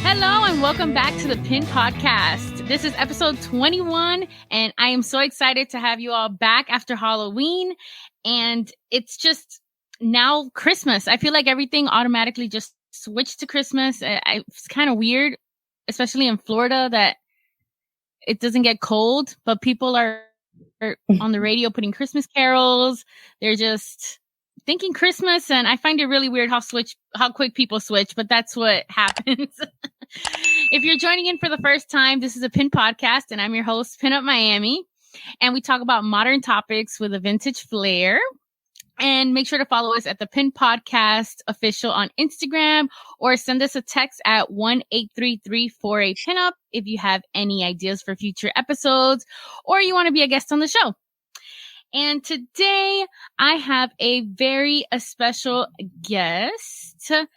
Hello and welcome back to the Pin Podcast. This is episode 21 and I am so excited to have you all back after Halloween. And it's just now Christmas. I feel like everything automatically just switched to Christmas. It's kind of weird, especially in Florida, that it doesn't get cold, but people are on the radio putting Christmas carols. They're just thinking Christmas, and I find it really weird how quick people switch, but that's what happens. If you're joining in for the first time, this is a Pin Podcast, and I'm your host, Pinup Miami, and we talk about modern topics with a vintage flair. And make sure to follow us at the Pin Podcast official on Instagram, or send us a text at 1-833-48-PINUP if you have any ideas for future episodes or you want to be a guest on the show. And today I have a very special guest, a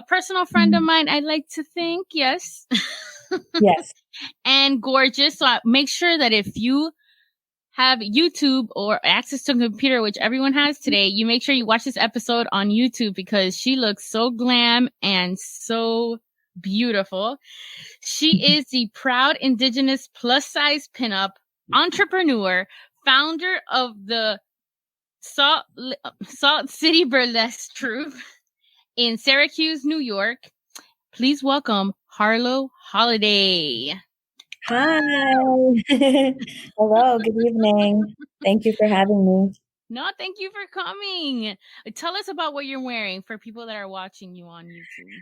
personal friend of mine, I'd like to think. Yes. Yes. And gorgeous. So make sure that if you have YouTube or access to a computer, which everyone has today, you make sure you watch this episode on YouTube because she looks so glam and so beautiful. She is the proud Indigenous plus size pinup entrepreneur, founder of the Salt City Burlesque troupe in Syracuse, New York. Please welcome Harlow Holiday. Hi. Hello. Good evening. Thank you for having me. No, thank you for coming. Tell us about what you're wearing for people that are watching you on YouTube.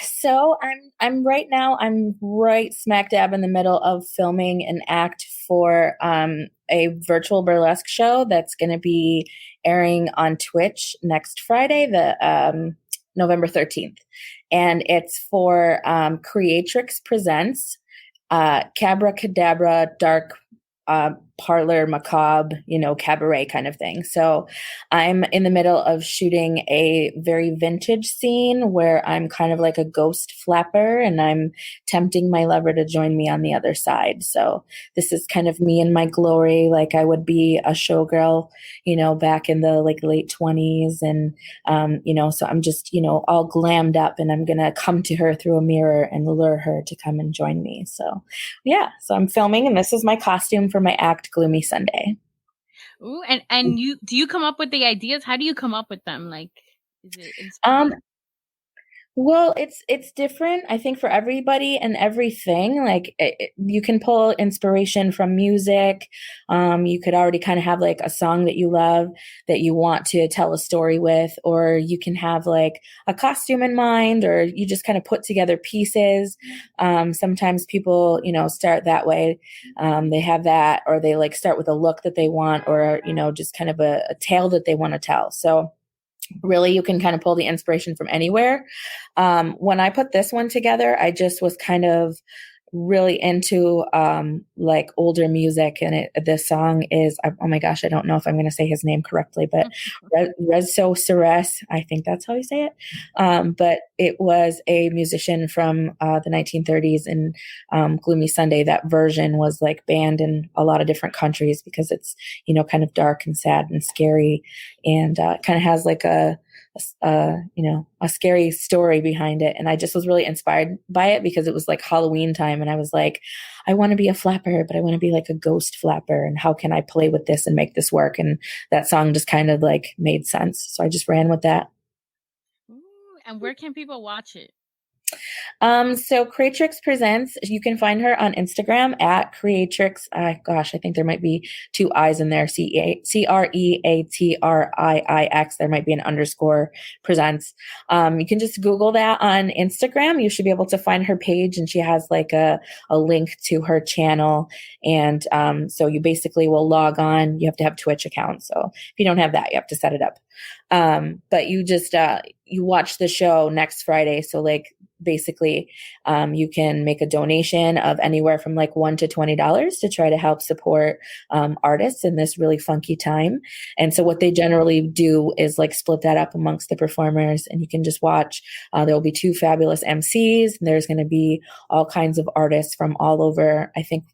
So I'm right now, I'm right smack dab in the middle of filming an act for a virtual burlesque show that's going to be airing on Twitch next Friday, the November 13th. And it's for Creatrix Presents Cabra Cadabra Dark Parlor Macabre, cabaret kind of thing. So I'm in the middle of shooting a very vintage scene where I'm kind of like a ghost flapper and I'm tempting my lover to join me on the other side. So this is kind of me in my glory, like I would be a showgirl, back in the late 20s. And, so I'm just, all glammed up and I'm going to come to her through a mirror and lure her to come and join me. So yeah, so I'm filming and this is my costume for my act Gloomy Sunday. Ooh, and do you come up with the ideas? How do you come up with them? Like, is it inspired? Well, it's different, I think, for everybody and everything. Like you can pull inspiration from music. You could already kind of have like a song that you love that you want to tell a story with, or you can have like a costume in mind, or you just kind of put together pieces. Sometimes people, start that way. They have that, or they like start with a look that they want, or, just kind of a tale that they want to tell. So really, you can kind of pull the inspiration from anywhere. When I put this one together, I just was kind of really into like older music, and this song is, oh my gosh, I don't know if I'm going to say his name correctly, but Rezo Ceres, I think that's how you say it. But it was a musician from the 1930s, and Gloomy Sunday, that version was like banned in a lot of different countries because it's, kind of dark and sad and scary, and kind of has like a scary story behind it. And I just was really inspired by it because it was like Halloween time. And I was like, I want to be a flapper, but I want to be like a ghost flapper. And how can I play with this and make this work? And that song just kind of like made sense. So I just ran with that. Ooh, and where can people watch it? So Creatrix Presents, you can find her on Instagram at Creatrix. I think there might be two I's in there. Creatrix. There might be an underscore presents. You can just Google that on Instagram. You should be able to find her page, and she has like a link to her channel. And so you basically will log on. You have to have a Twitch account. So if you don't have that, you have to set it up. But you just, you watch the show next Friday. So like basically, you can make a donation of anywhere from like $1 to $20 to try to help support, artists in this really funky time. And so what they generally do is like split that up amongst the performers, and you can just watch, there'll be two fabulous MCs, and there's going to be all kinds of artists from all over. I think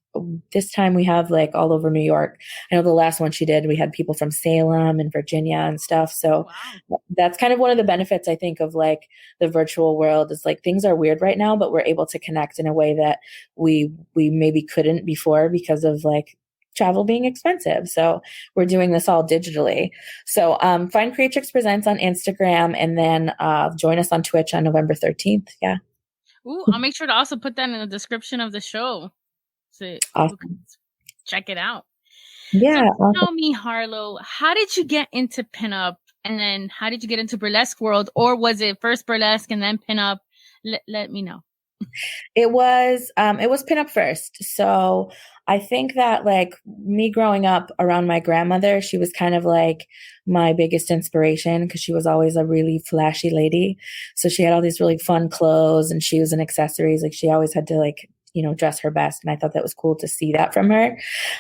this time we have like all over New York. I know the last one she did, we had people from Salem and Virginia and stuff. So Wow. that's kind of one of the benefits I think of like the virtual world is like things are weird right now, but we're able to connect in a way that we maybe couldn't before because of like travel being expensive. So we're doing this all digitally. So find Creatrix Presents on Instagram and then join us on Twitch on November 13th. Yeah. Ooh, I'll make sure to also put that in the description of the show so people can Awesome. check it out. So Yeah. tell me, Harlow, how did you get into pinup? And then how did you get into burlesque world? Or was it first burlesque and then pinup? Let me know. It was pinup first. So I think that like me growing up around my grandmother, she was kind of like my biggest inspiration because she was always a really flashy lady. So she had all these really fun clothes and shoes and accessories. Like she always had to like, dress her best. And I thought that was cool to see that from her.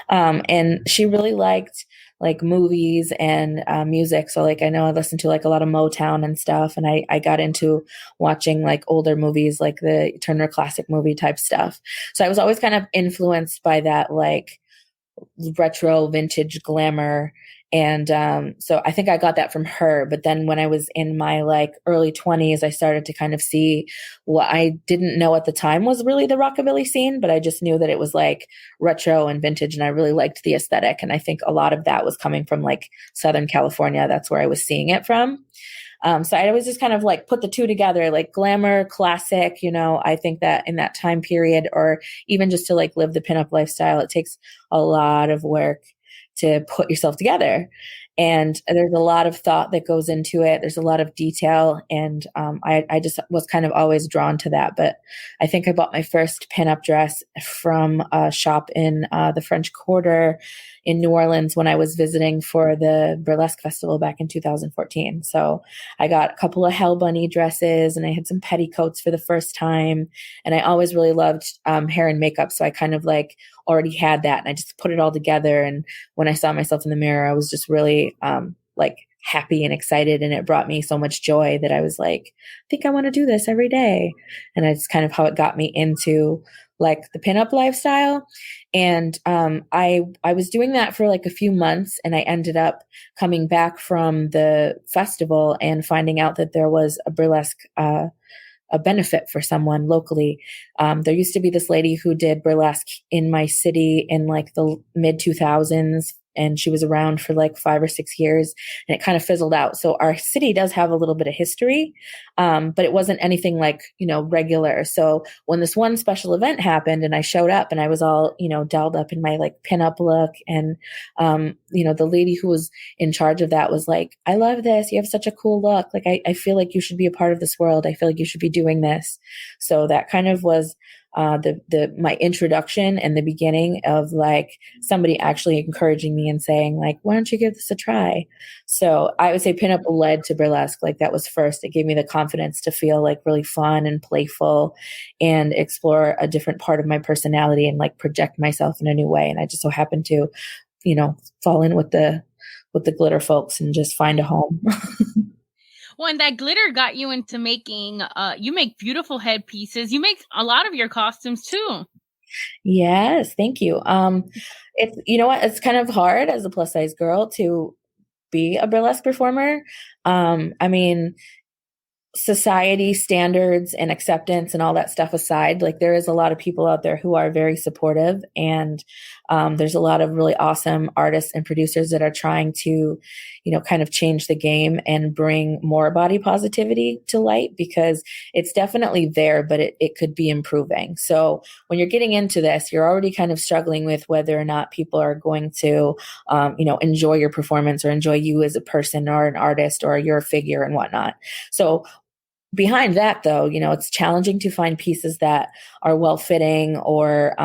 And she really liked like movies and music. So like I know I listened to like a lot of Motown and stuff. And I got into watching like older movies like the Turner Classic Movie type stuff. So I was always kind of influenced by that like retro vintage glamour. And so I think I got that from her. But then when I was in my like early 20s, I started to kind of see what I didn't know at the time was really the rockabilly scene, but I just knew that it was like retro and vintage. And I really liked the aesthetic. And I think a lot of that was coming from like Southern California. That's where I was seeing it from. So I always just kind of like put the two together, like glamour, classic, I think that in that time period, or even just to like live the pinup lifestyle, it takes a lot of work to put yourself together. And there's a lot of thought that goes into it. There's a lot of detail. And I just was kind of always drawn to that. But I think I bought my first pinup dress from a shop in the French Quarter in New Orleans when I was visiting for the Burlesque Festival back in 2014. So I got a couple of Hell Bunny dresses and I had some petticoats for the first time. And I always really loved hair and makeup. So I kind of like already had that and I just put it all together. And when I saw myself in the mirror, I was just really like happy and excited. And it brought me so much joy that I was like, I think I want to do this every day. And it's kind of how it got me into like the pinup lifestyle. And I was doing that for like a few months and I ended up coming back from the festival and finding out that there was a burlesque a benefit for someone locally. There used to be this lady who did burlesque in my city in like the mid 2000s. And she was around for like 5 or 6 years and it kind of fizzled out. So our city does have a little bit of history, but it wasn't anything like, regular. So when this one special event happened and I showed up and I was all, dolled up in my like pinup look and, the lady who was in charge of that was like, I love this. You have such a cool look. Like, I feel like you should be a part of this world. I feel like you should be doing this. So that kind of was my introduction and the beginning of like somebody actually encouraging me and saying like, why don't you give this a try? So I would say pinup led to burlesque. Like that was first. It gave me the confidence to feel like really fun and playful and explore a different part of my personality and like project myself in a new way. And I just so happened to, fall in with the glitter folks and just find a home. Well, and that glitter got you into making, you make beautiful headpieces. You make a lot of your costumes too. Yes, thank you. It's, what, it's kind of hard as a plus size girl to be a burlesque performer. I mean, society standards and acceptance and all that stuff aside, like there is a lot of people out there who are very supportive and there's a lot of really awesome artists and producers that are trying to, kind of change the game and bring more body positivity to light because it's definitely there, but it could be improving. So when you're getting into this, you're already kind of struggling with whether or not people are going to, enjoy your performance or enjoy you as a person or an artist or your figure and whatnot. So behind that, though, it's challenging to find pieces that are well fitting or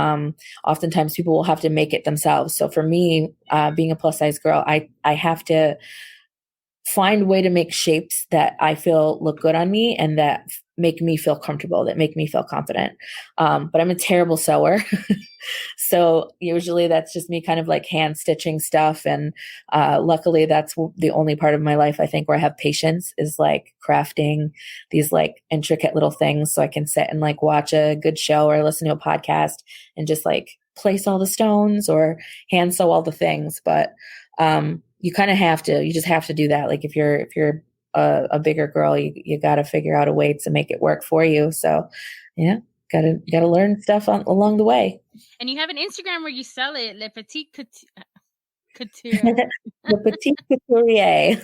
oftentimes people will have to make it themselves. So for me, being a plus size girl, I have to find a way to make shapes that I feel look good on me and that make me feel comfortable, that make me feel confident. But I'm a terrible sewer. So usually that's just me kind of like hand stitching stuff. And luckily that's the only part of my life I think where I have patience is like crafting these like intricate little things so I can sit and like watch a good show or listen to a podcast and just like place all the stones or hand sew all the things, but you kind of have to. You just have to do that. Like if you're a bigger girl, you got to figure out a way to make it work for you. So yeah, gotta learn stuff along the way. And you have an Instagram where you sell it, Le Petit Couture. The petite couturier.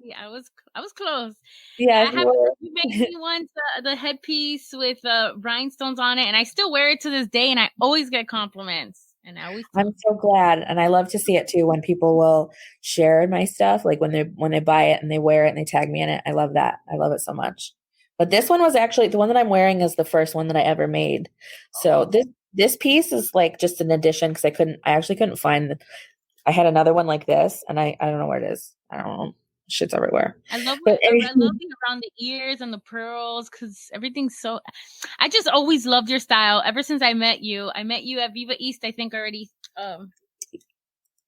Yeah, I was close. Yes, you made me once the headpiece with rhinestones on it, and I still wear it to this day, and I always get compliments. And I'm so glad, and I love to see it too when people will share my stuff, like when they buy it and they wear it and they tag me in it. I love that. I love it so much. But this one was actually the one that I'm wearing is the first one that I ever made. So this piece is like just an addition because I actually couldn't find. I had another one like this, and I don't know where it is. I don't know. Shit's everywhere. I love the around the ears and the pearls because everything's so. I just always loved your style ever since I met you. I met you at Viva East, I think already.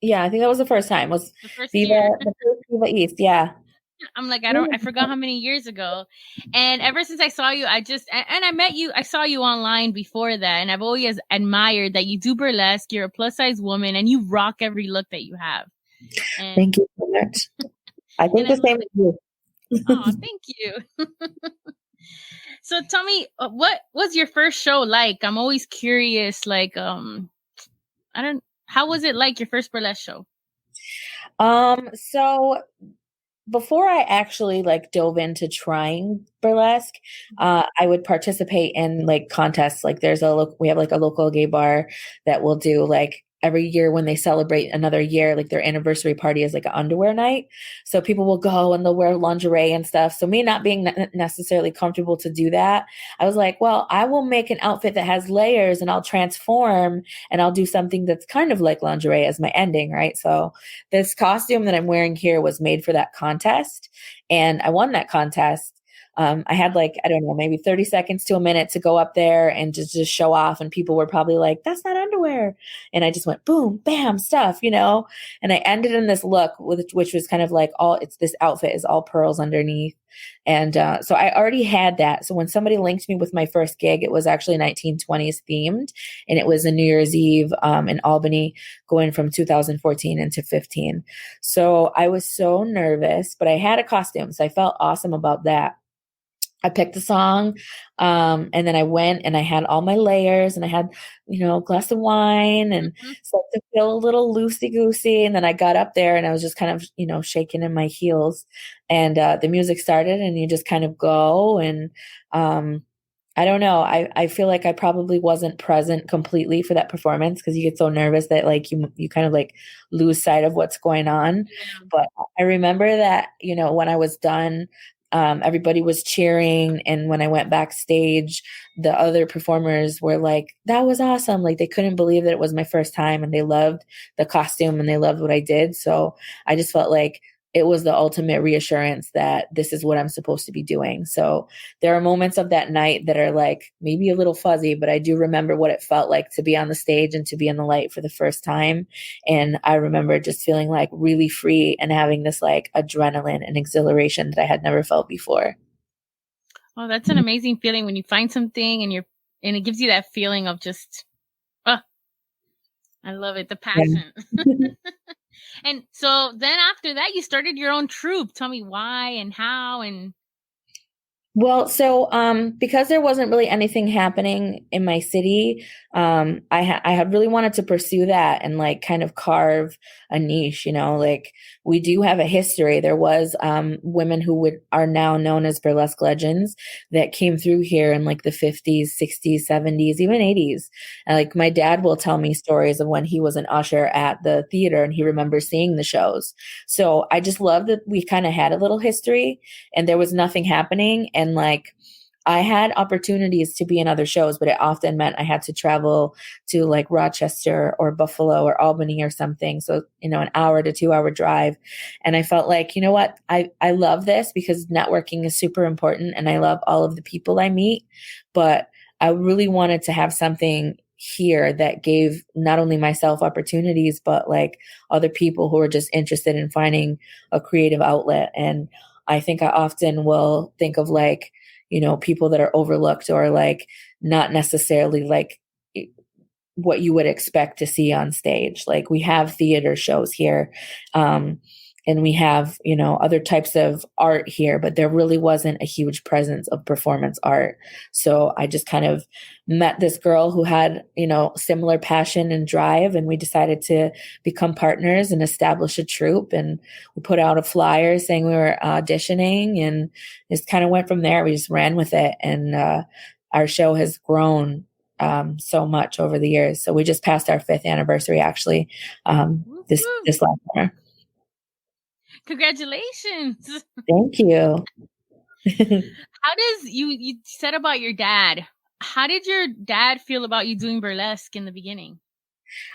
Yeah, I think that was the first time. Was the first Viva, year. the first Viva East? Yeah. I'm like, I forgot how many years ago. And ever since I saw you, and I met you, I saw you online before that. And I've always admired that you do burlesque. You're a plus size woman and you rock every look that you have. And thank you so much. I think the same as you. Oh, thank you. So tell me, what was your first show like? I'm always curious. Like, how was it like your first burlesque show? So before I actually like dove into trying burlesque, I would participate in like contests. Like we have like a local gay bar that will do like every year when they celebrate another year, like their anniversary party is like an underwear night. So people will go and they'll wear lingerie and stuff. So me not being necessarily comfortable to do that, I was like, well, I will make an outfit that has layers and I'll transform and I'll do something that's kind of like lingerie as my ending, right? So this costume that I'm wearing here was made for that contest and I won that contest. I had like, I don't know, maybe 30 seconds to a minute to go up there and just show off. And people were probably like, that's not underwear. And I just went boom, bam, stuff, and I ended in this look which was kind of like this outfit is all pearls underneath. And so I already had that. So when somebody linked me with my first gig, it was actually 1920s themed. And it was a New Year's Eve in Albany going from 2014 into 15. So I was so nervous, but I had a costume. So I felt awesome about that. I picked the song, and then I went and I had all my layers and I had, a glass of wine and so to feel a little loosey-goosey. And then I got up there and I was just kind of, shaking in my heels and the music started and you just kind of go. And I don't know. I feel like I probably wasn't present completely for that performance because you get so nervous that like you kind of like lose sight of what's going on. Yeah. But I remember that, when I was done, everybody was cheering. And when I went backstage, the other performers were like, that was awesome. Like they couldn't believe that it was my first time and they loved the costume and they loved what I did. So I just felt like it was the ultimate reassurance that this is what I'm supposed to be doing. So there are moments of that night that are like maybe a little fuzzy, but I do remember what it felt like to be on the stage and to be in the light for the first time. And I remember just feeling like really free and having this like adrenaline and exhilaration that I had never felt before. Oh, that's an amazing feeling when you find something and it gives you that feeling of just, I love it. The passion. Yeah. And so then after that, you started your own troupe. Tell me why and how and. Well, so because there wasn't really anything happening in my city, I had really wanted to pursue that and like kind of carve a niche, like we do have a history. There was women who are now known as burlesque legends that came through here in like the 50s, 60s, 70s, even 80s. And like my dad will tell me stories of when he was an usher at the theater and he remembers seeing the shows. So I just love that we kind of had a little history and there was nothing happening. And like, I had opportunities to be in other shows, but it often meant I had to travel to like Rochester or Buffalo or Albany or something. So, an hour to 2 hour drive. And I felt like, you know what, I love this because networking is super important and I love all of the people I meet, but I really wanted to have something here that gave not only myself opportunities, but like other people who are just interested in finding a creative outlet. And I think I often will think of like, people that are overlooked or like not necessarily like what you would expect to see on stage. Like we have theater shows here, and we have, other types of art here, but there really wasn't a huge presence of performance art. So I just kind of met this girl who had, similar passion and drive, and we decided to become partners and establish a troupe. And we put out a flyer saying we were auditioning, and just kind of went from there. We just ran with it, and our show has grown so much over the years. So we just passed our 5th anniversary, actually, this last summer. Congratulations. Thank you. How does you said about your dad? How did your dad feel about you doing burlesque in the beginning?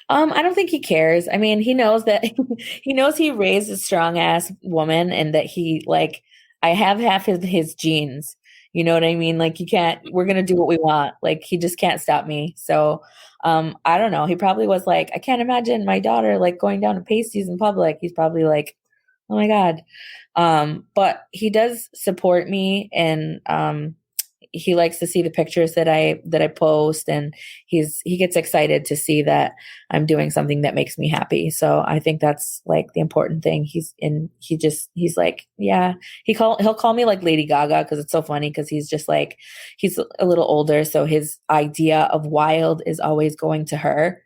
I don't think he cares. I mean, he knows that he raised a strong ass woman, and that I have half his genes. You know what I mean? Like we're going to do what we want. Like he just can't stop me. So, I don't know. He probably was like, I can't imagine my daughter like going down to pasties in public. He's probably like, oh my God. But he does support me, and he likes to see the pictures that I post, and he gets excited to see that I'm doing something that makes me happy. So I think that's like the important thing. He's like, yeah, he'll call me like Lady Gaga, because it's so funny, because he's just like, he's a little older, so his idea of wild is always going to her.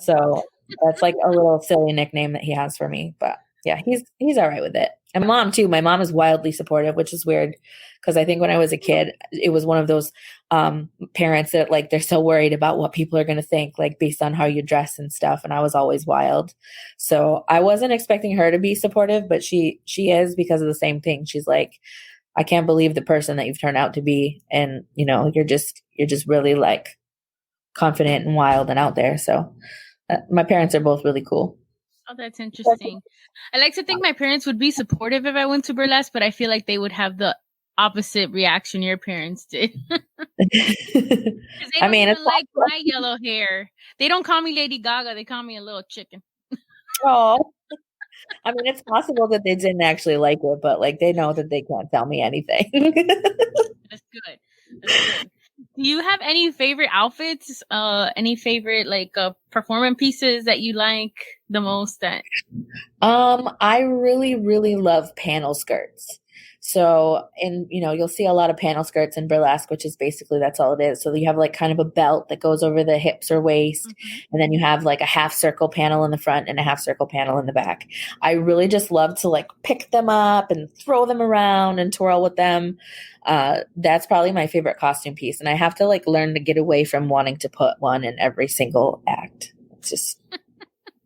So that's like a little silly nickname that he has for me, but yeah, he's all right with it. And mom too. My mom is wildly supportive, which is weird, because I think when I was a kid, it was one of those parents that like they're so worried about what people are going to think, like based on how you dress and stuff. And I was always wild, so I wasn't expecting her to be supportive, but she is, because of the same thing. She's like, I can't believe the person that you've turned out to be, and you're just really like confident and wild and out there. So my parents are both really cool. Oh, that's interesting. I like to think my parents would be supportive if I went to burlesque, but I feel like they would have the opposite reaction your parents did. They don't even like my yellow hair. They don't call me Lady Gaga. They call me a little chicken. Oh, I mean, it's possible that they didn't actually like it, but like they know that they can't tell me anything. That's good. Do you have any favorite outfits? Any favorite performance pieces that you like the most? I really, really love panel skirts. So, and you'll see a lot of panel skirts in burlesque, which is basically, that's all it is. So you have like kind of a belt that goes over the hips or waist. Mm-hmm. And then you have like a half circle panel in the front and a half circle panel in the back. I really just love to like pick them up and throw them around and twirl with them. That's probably my favorite costume piece. And I have to like learn to get away from wanting to put one in every single act. It's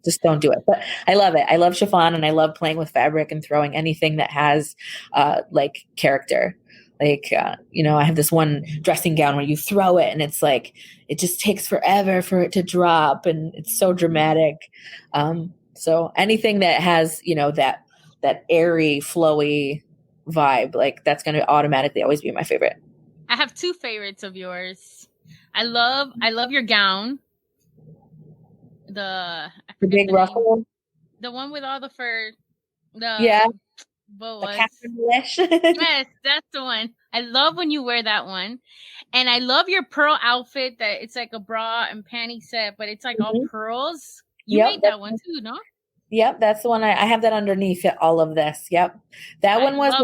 just don't do it. But I love it. I love chiffon, and I love playing with fabric and throwing anything that has like character. Like, I have this one dressing gown where you throw it and it's like, it just takes forever for it to drop, and it's so dramatic. So anything that has, that airy, flowy vibe, like that's going to automatically always be my favorite. I have 2 favorites of yours. I love your gown. The big ruffle, the one with all the fur. Boas. Yes, that's the one. I love when you wear that one, and I love your pearl outfit. That it's like a bra and panty set, but it's like all pearls. You made that one too, no? Yep, that's the one. I have that underneath all of this. Yep, that one was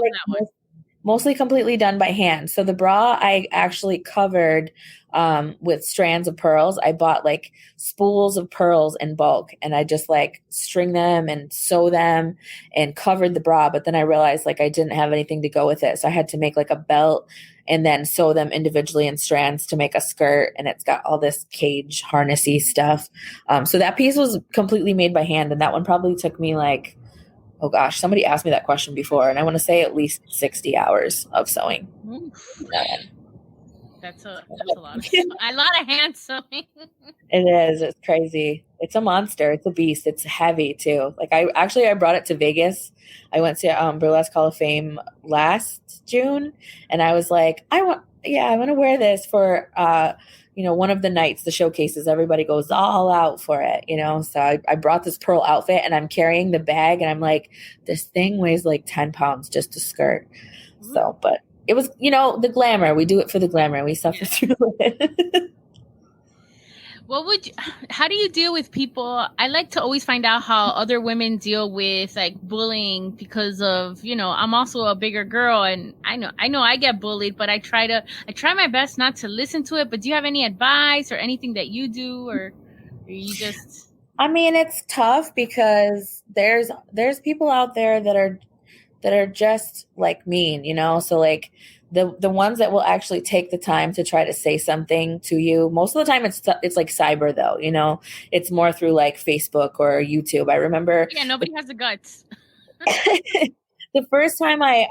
mostly completely done by hand. So the bra I actually covered with strands of pearls. I bought like spools of pearls in bulk, and I just like string them and sew them and covered the bra. But then I realized like I didn't have anything to go with it. So I had to make like a belt and then sew them individually in strands to make a skirt. And it's got all this cage harnessy stuff. So that piece was completely made by hand. And that one probably took me like, oh gosh, somebody asked me that question before, and I want to say at least 60 hours of sewing. That's a lot of hand sewing. It is. It's crazy. It's a monster. It's a beast. It's heavy too. Like I brought it to Vegas. I went to Burlesque Hall of Fame last June, and I was like, I want to wear this for one of the nights, the showcases. Everybody goes all out for it, So I brought this pearl outfit, and I'm carrying the bag, and I'm like, this thing weighs like 10 pounds just a skirt. So, but it was, the glamour. We do it for the glamour. We suffer through it. How do you deal with people? I like to always find out how other women deal with like bullying because of, I'm also a bigger girl and I know I get bullied, but I try my best not to listen to it. But do you have any advice or anything that you do, or you just? I mean, it's tough because there's people out there that are just like mean, so like the ones that will actually take the time to try to say something to you, most of the time it's like cyber though, it's more through like Facebook or YouTube. I remember Yeah, nobody has the guts. the first time I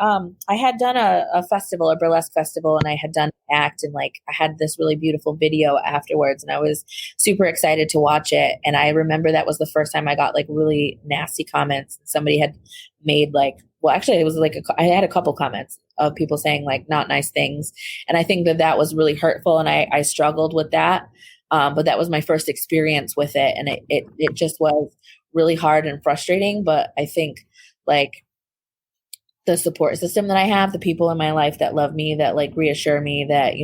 had done a festival, a burlesque festival, and I had done an act, and like I had this really beautiful video afterwards, and I was super excited to watch it. And I remember that was the first time I got like really nasty comments. Somebody had made like, well, actually it was like I had a couple comments of people saying like not nice things, and I think that was really hurtful, and I struggled with that. But that was my first experience with it, and it just was really hard and frustrating. But I think like the support system that I have, the people in my life that love me, that like reassure me that,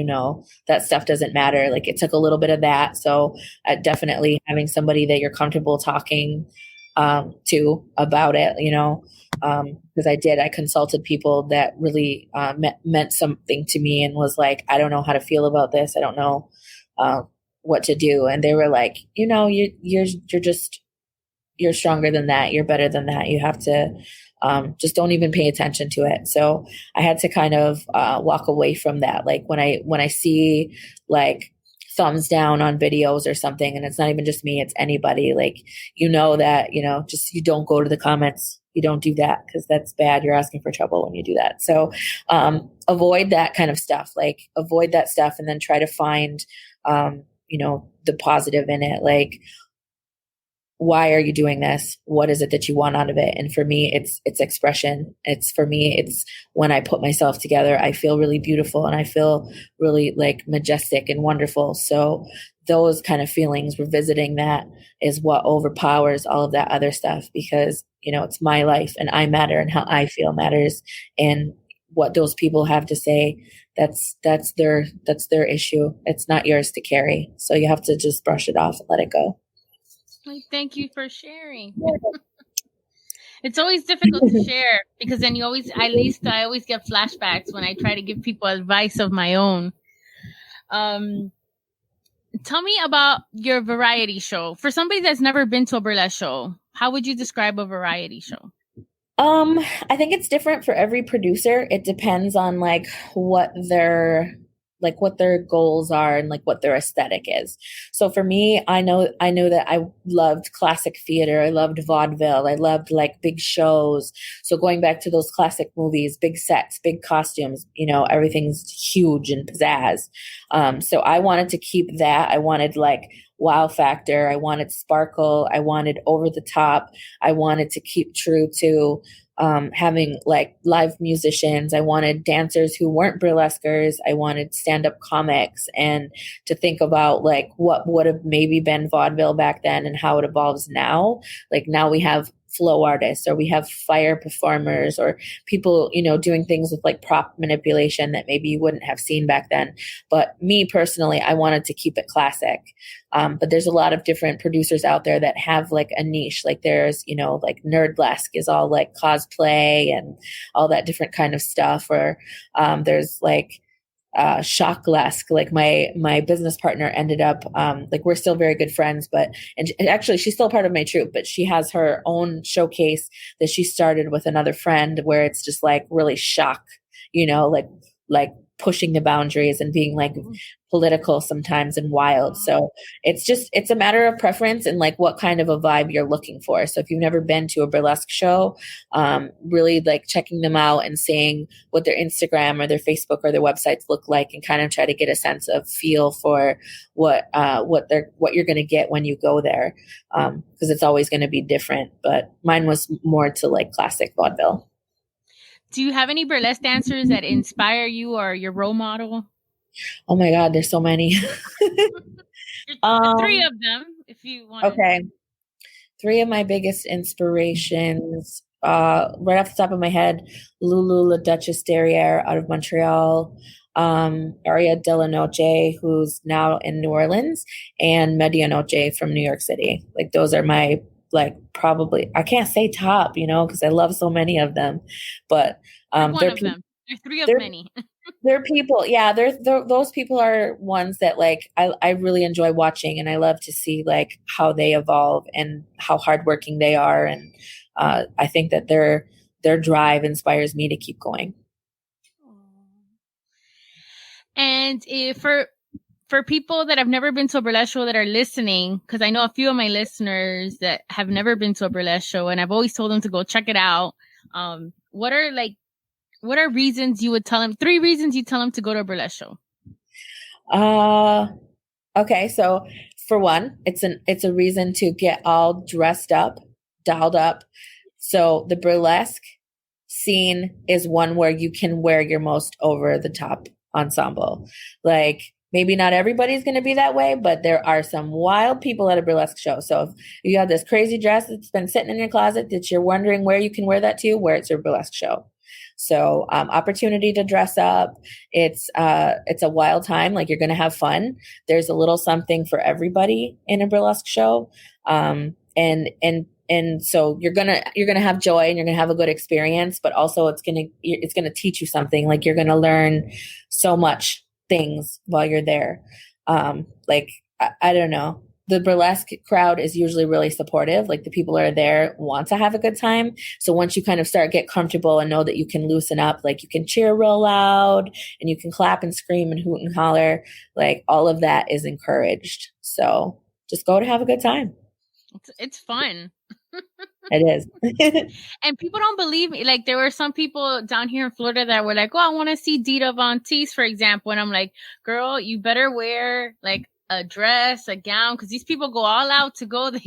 that stuff doesn't matter. Like it took a little bit of that. So definitely having somebody that you're comfortable talking to about it, because I consulted people that really meant something to me and was like, I don't know how to feel about this. I don't know what to do. And they were like, you're stronger than that. You're better than that. You have to just don't even pay attention to it. So I had to kind of walk away from that. Like when I see like thumbs down on videos or something, and it's not even just me, it's anybody, like, that, just, you don't go to the comments. You don't do that because that's bad. You're asking for trouble when you do that. So avoid that kind of stuff, like avoid that stuff, and then try to find, the positive in it. Like, why are you doing this? What is it that you want out of it? And for me, it's expression. It's when I put myself together, I feel really beautiful and I feel really like majestic and wonderful. So those kind of feelings, revisiting that is what overpowers all of that other stuff, because, it's my life and I matter and how I feel matters, and what those people have to say, that's their issue. It's not yours to carry. So you have to just brush it off and let it go. Thank you for sharing. It's always difficult to share because then I always get flashbacks when I try to give people advice of my own. Tell me about your variety show. For somebody that's never been to a burlesque show, how would you describe a variety show? I think it's different for every producer. It depends on like what their goals are and like what their aesthetic is. So for me, I know that I loved classic theater. I loved vaudeville. I loved like big shows. So going back to those classic movies, big sets, big costumes, everything's huge and pizzazz. So I wanted to keep that. I wanted like wow factor. I wanted sparkle. I wanted over the top. I wanted to keep true to having like live musicians. I wanted dancers who weren't burlesquers. I wanted stand-up comics, and to think about like what would have maybe been vaudeville back then and how it evolves now. Like now we have flow artists, or we have fire performers, or people, doing things with like prop manipulation that maybe you wouldn't have seen back then. But me personally, I wanted to keep it classic. But there's a lot of different producers out there that have like a niche. Like there's, like Burlesque is all like cosplay and all that different kind of stuff. Or there's like Shock-lesque. Like my business partner ended up like we're still very good friends, and actually she's still part of my troupe, but she has her own showcase that she started with another friend, where it's just like really shock, like pushing the boundaries and being like political sometimes and wild. So it's a matter of preference and like what kind of a vibe you're looking for. So if you've never been to a burlesque show, really like checking them out and seeing what their Instagram or their Facebook or their websites look like, and kind of try to get a sense of feel for what you're going to get when you go there. Because it's always going to be different, but mine was more to like classic vaudeville. Do you have any burlesque dancers that inspire you or your role model? Oh my God, there's so many. 3 of them, if you want. Okay. 3 of my biggest inspirations, right off the top of my head, Lulu La Duchesse Derriere out of Montreal. Aria De La Noche, who's now in New Orleans, and Medianoche from New York City. Like those are my like probably I can't say top, because I love so many of them, but You're one of them. There's three of they're many. they're people, yeah. Those people are ones that like I really enjoy watching, and I love to see like how they evolve and how hardworking they are, and I think that their drive inspires me to keep going. And if for people that have never been to a burlesque show that are listening, because I know a few of my listeners that have never been to a burlesque show, and I've always told them to go check it out. What are reasons you would tell them? 3 reasons you tell them to go to a burlesque show. Okay. So for one, it's a reason to get all dressed up, dolled up. So the burlesque scene is one where you can wear your most over the top ensemble. Like maybe not everybody's going to be that way, but there are some wild people at a burlesque show. So if you have this crazy dress that's been sitting in your closet that you're wondering where you can wear that to, where it's your burlesque show. So opportunity to dress up. It's a wild time. Like you're going to have fun. There's a little something for everybody in a burlesque show. And so you're gonna have joy and you're gonna have a good experience, but also it's gonna teach you something. Like you're gonna learn so much things while you're there. Like I don't know. The burlesque crowd is usually really supportive. Like the people that are there want to have a good time. So once you kind of get comfortable and know that you can loosen up, like you can cheer real loud and you can clap and scream and hoot and holler, like all of that is encouraged. So just go to have a good time. It's fun. It is. And people don't believe me. Like there were some people down here in Florida that were like, oh, I want to see Dita Von Teese, for example. And I'm like, girl, you better wear like a dress, a gown, because these people go all out to go there.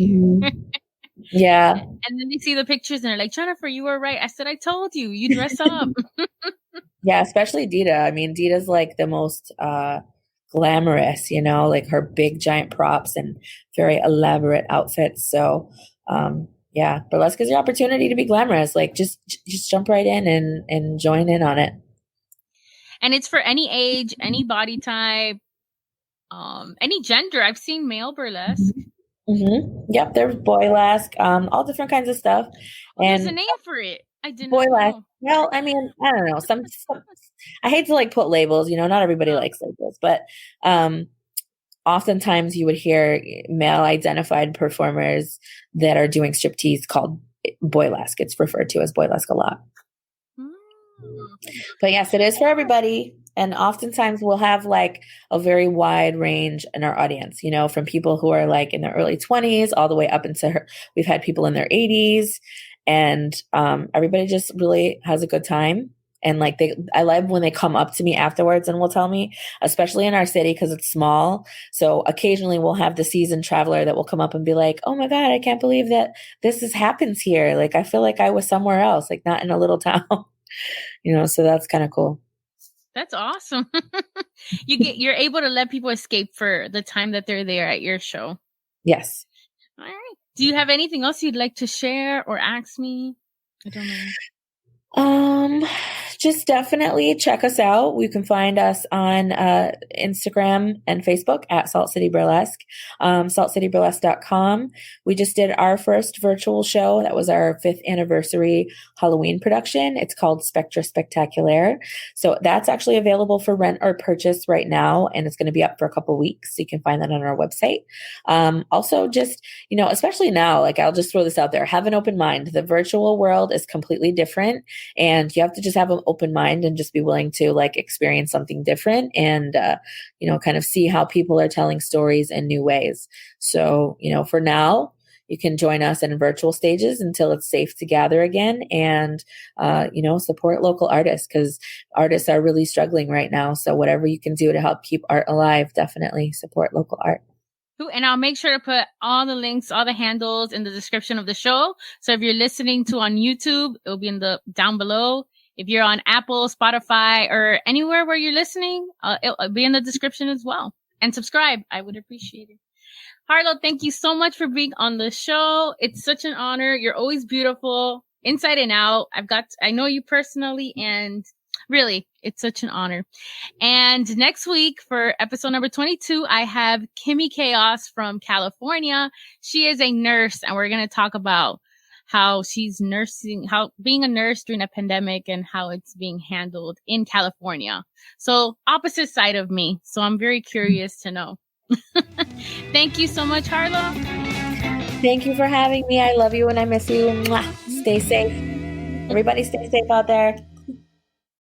Yeah. And then they see the pictures and they're like, Jennifer, you were right. I said, I told you, you dress up. Yeah, especially Dita. I mean, Dita's like the most glamorous, like her big giant props and very elaborate outfits. So yeah, burlesque is your opportunity to be glamorous. Like just jump right in and join in on it. And it's for any age, any body type, any gender. I've seen male burlesque. Mm-hmm. Yep, there's boylesque, all different kinds of stuff. Oh, and there's a name for it. I didn't know. Well, I mean, I don't know. Some I hate to like put labels. Not everybody likes labels, but oftentimes you would hear male identified performers that are doing striptease called boylesque. It's referred to as boylesque a lot. But yes, it is for everybody. And oftentimes we'll have like a very wide range in our audience, from people who are like in their early 20s all the way up into we've had people in their 80s, and everybody just really has a good time. And like I love when they come up to me afterwards and will tell me, especially in our city because it's small. So occasionally we'll have the seasoned traveler that will come up and be like, oh my God, I can't believe that happens here. Like I feel like I was somewhere else, like not in a little town, so that's kind of cool. That's awesome. You're able to let people escape for the time that they're there at your show. Yes. All right. Do you have anything else you'd like to share or ask me? I don't know. Just definitely check us out. You can find us on Instagram and Facebook at Salt City Burlesque, saltcityburlesque.com. We just did our first virtual show. That was our 5th anniversary Halloween production. It's called Spectra Spectacular. So that's actually available for rent or purchase right now, and it's going to be up for a couple weeks. So you can find that on our website. Also just, especially now, like I'll just throw this out there, have an open mind. The virtual world is completely different, and you have to just have an open mind and just be willing to like experience something different and, kind of see how people are telling stories in new ways. So, for now, you can join us in virtual stages until it's safe to gather again and, support local artists because artists are really struggling right now. So whatever you can do to help keep art alive, definitely support local art. And I'll make sure to put all the links, all the handles in the description of the show. So if you're listening to on YouTube, it'll be in the down below. If you're on Apple, Spotify, or anywhere where you're listening, it'll be in the description as well. And subscribe. I would appreciate it. Harlow, thank you so much for being on the show. It's such an honor. You're always beautiful, inside and out. I know you personally, and I'm Really, it's such an honor. And next week for episode number 22, I have Kimmy Chaos from California. She is a nurse, and we're going to talk about how she's nursing, how being a nurse during a pandemic and how it's being handled in California. So opposite side of me. So I'm very curious to know. Thank you so much, Harlow. Thank you for having me. I love you and I miss you. Mwah. Stay safe. Everybody stay safe out there.